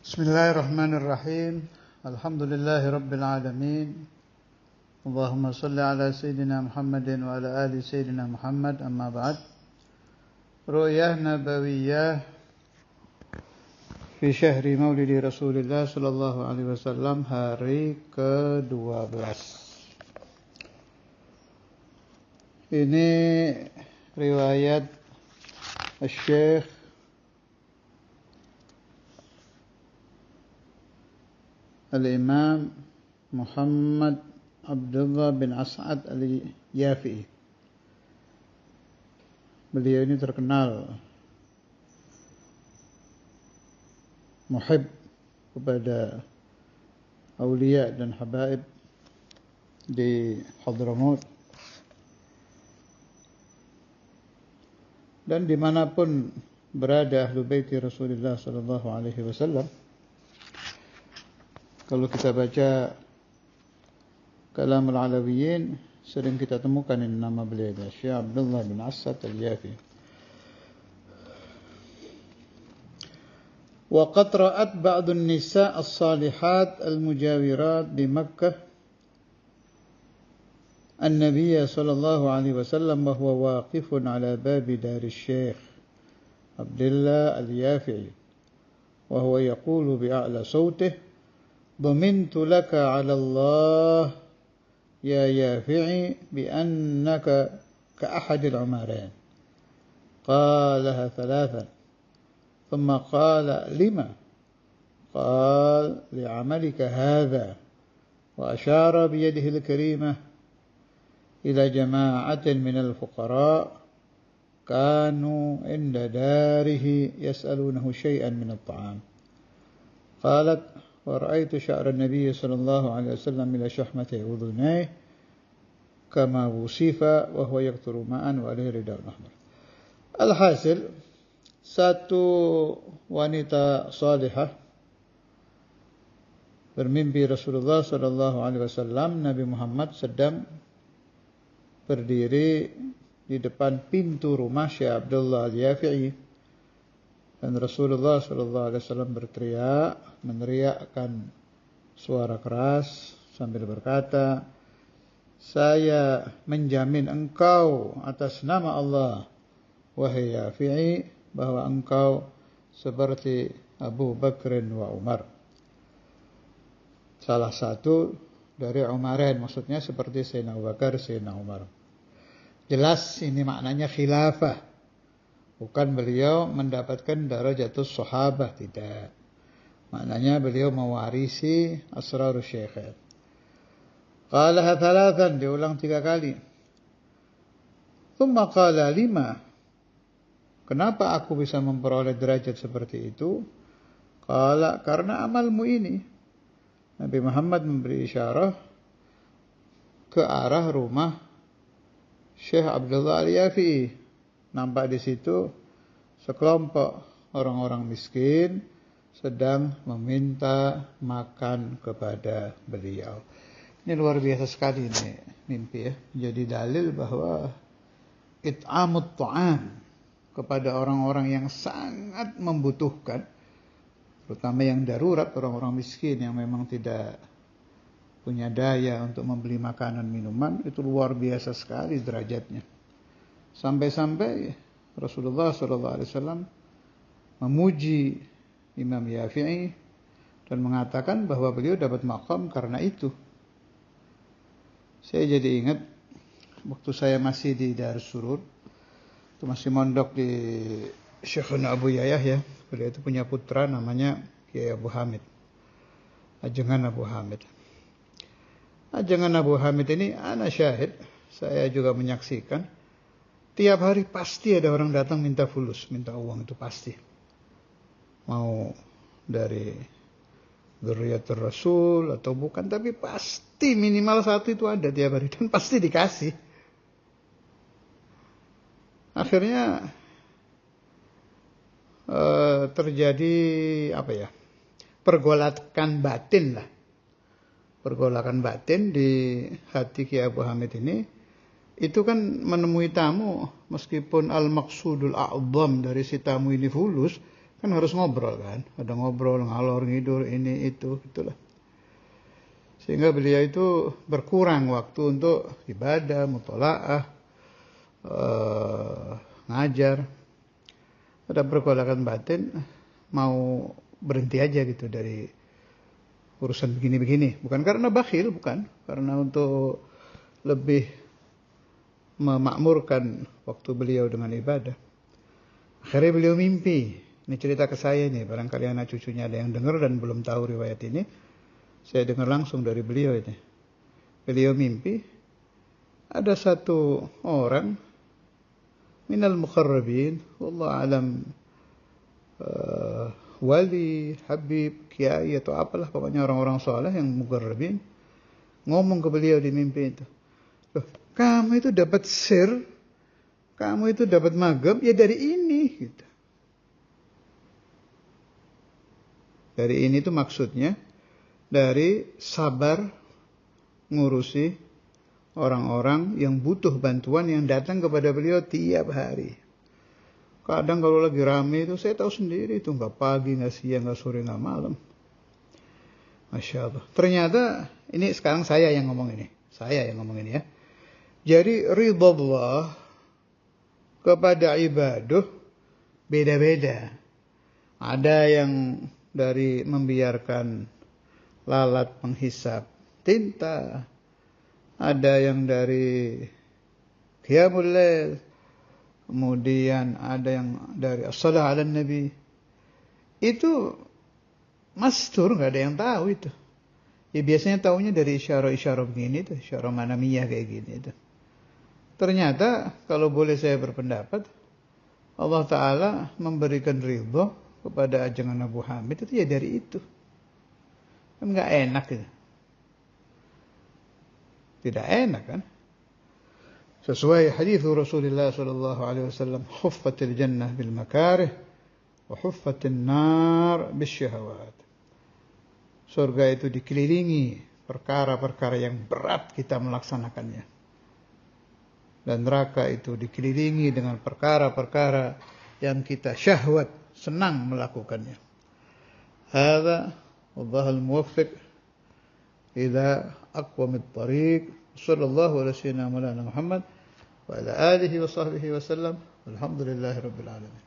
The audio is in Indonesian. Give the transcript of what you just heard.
Bismillahirrahmanirrahim. Alhamdulillahi Rabbil Alamin. Allahumma salli ala Sayyidina Muhammadin wa ala ali Sayyidina Muhammad, amma ba'd. Ru'yah Nabawiyah fi syahri maulidi Rasulullah sallallahu alaihi wasallam, hari ke-12. Ini riwayat Syekh Al-Imam Muhammad Abdullah bin As'ad Al-Yafi'i. Beliau ini terkenal muhib kepada aulia dan habaib di Hadramut, dan dimanapun berada ahlu baiti Rasulullah sallallahu alaihi wasallam. Kalau kita baca Kalamul Alawiyin, sering kita temukan ini nama beliau, Syekh Abdullah bin As'ad Al-Yafi'i. Wa qad ra'at ba'd an-nisa' as-salihat al-mujawirat di Makkah an-nabiy sallallahu alaihi wasallam wa huwa waqifun ala babi dar asy-Syekh Abdullah Al-Yafi'i wa huwa yaqulu bi'a'la sawtihi: ضمنت لك على الله يا يافعي بأنك كأحد العمرين. قالها ثلاثا ثم قال: لما؟ قال: لعملك هذا، وأشار بيده الكريمة إلى جماعة من الفقراء كانوا عند داره يسألونه شيئا من الطعام. قالت: ورأيت شعر النبي صلى الله عليه وسلم إلى شحمته أذنيه كما وصف وهو يقطر ماء وعليه رداء أحمر. Alhasil, satu wanita salihah bermimpi Rasulullah sallallahu alaihi wasallam, Nabi Muhammad sedang berdiri di depan pintu rumah Syekh Abdullah Al-Yafi'i. Dan Rasulullah sallallahu alaihi wasallam berteriak, meneriakkan suara keras sambil berkata, "Saya menjamin engkau atas nama Allah, wahai Yafi'i, bahwa engkau seperti Abu Bakr wa Umar." Salah satu dari Umarain, maksudnya seperti Sayyidina Abu Bakar, Sayyidina Umar. Jelas ini maknanya khilafah. Bukan beliau mendapatkan darajatus sahabah, tidak. Maknanya beliau mewarisi asrarus syekh. Qalaha thalathan, diulang 3 kali. Thumma qala: lima? Kenapa aku bisa memperoleh derajat seperti itu? Qala: karena amalmu ini. Nabi Muhammad memberi isyarah ke arah rumah Syekh Abdullah Al-Yafi'i. Nampak di situ sekelompok orang-orang miskin sedang meminta makan kepada beliau. Ini luar biasa sekali ini mimpi ya. Jadi dalil bahwa it'amut ta'am kepada orang-orang yang sangat membutuhkan, terutama yang darurat, orang-orang miskin yang memang tidak punya daya untuk membeli makanan minuman, itu luar biasa sekali derajatnya. Sampai-sampai Rasulullah SAW memuji Imam Yafi'i dan mengatakan bahwa beliau dapat maqam karena itu. Saya jadi ingat waktu saya masih di Darus Surur, itu masih mondok di Syekhuna Abu Yayah ya. Beliau itu punya putra namanya Kiai Abu Hamid, Ajengan Abu Hamid. Ajengan Abu Hamid ini ana syahid, saya juga menyaksikan. Tiap hari pasti ada orang datang minta fulus, minta uang, itu pasti. Mau dari Dzurriyyatur Rasul atau bukan, tapi pasti minimal satu itu ada tiap hari dan pasti dikasih. Akhirnya terjadi pergolakan batin lah. Pergolakan batin di hati Kiai Abu Hamid ini. Itu kan menemui tamu, meskipun al-maqsudul a'zam dari si tamu ini fulus, Kan harus ngobrol kan. Ada ngobrol, ngalor ngidur, ini, itu, itulah. Sehingga beliau itu berkurang waktu untuk ibadah, mutola'ah, ngajar. Ada pergolakan batin, mau berhenti aja gitu dari urusan begini-begini. Bukan karena bakhil, bukan. Karena untuk lebih memakmurkan waktu beliau dengan ibadah. Akhirnya beliau mimpi. Ini cerita ke saya nih, barangkali anak cucunya ada yang dengar dan belum tahu riwayat ini. Saya dengar langsung dari beliau ini. Beliau mimpi, ada satu orang minal muqarrabin, wallahu alam, wali, habib, kiai atau apalah, pokoknya orang-orang soleh yang muqarrabin, ngomong ke beliau di mimpi itu, loh, kamu itu dapat sir, kamu itu dapat magam, ya dari ini gitu. Dari ini tuh maksudnya dari sabar ngurusi orang-orang yang butuh bantuan yang datang kepada beliau tiap hari. Kadang kalau lagi rame itu saya tahu sendiri itu nggak pagi, nggak siang, nggak sore, nggak malam. Masya Allah. Ternyata ini sekarang saya yang ngomong ini. Saya yang ngomong ini ya. Jadi ridha Allah kepada ibadah beda-beda. Ada yang dari membiarkan lalat menghisap tinta. Ada yang dari qiyamul lail. Kemudian ada yang dari as-salah ala nabi. Itu mastur, nggak ada yang tahu itu. Ya biasanya tahunya dari isyarah-isyarah begini tuh, isyarah manamiyah kayak gini itu. Ternyata kalau boleh saya berpendapat, Allah Ta'ala memberikan ridho kepada ajangan Abu Hamid itu ya dari itu. Kan nggak enak itu. Tidak enak kan? Sesuai hadis Rasulullah sallallahu alaihi wasallam, huffatil jannah bil makarih wa huffatin nar bisyahawat. Surga itu dikelilingi perkara-perkara yang berat kita melaksanakannya. Dan neraka itu dikelilingi dengan perkara-perkara yang kita syahwat, senang melakukannya. Hadza wallahul muwaffiq ila aqwamit thariq. Sallallahu alaihi wasallam Muhammad wa ala alihi wa sahbihi wa sallam. Alhamdulillahirabbil alamin.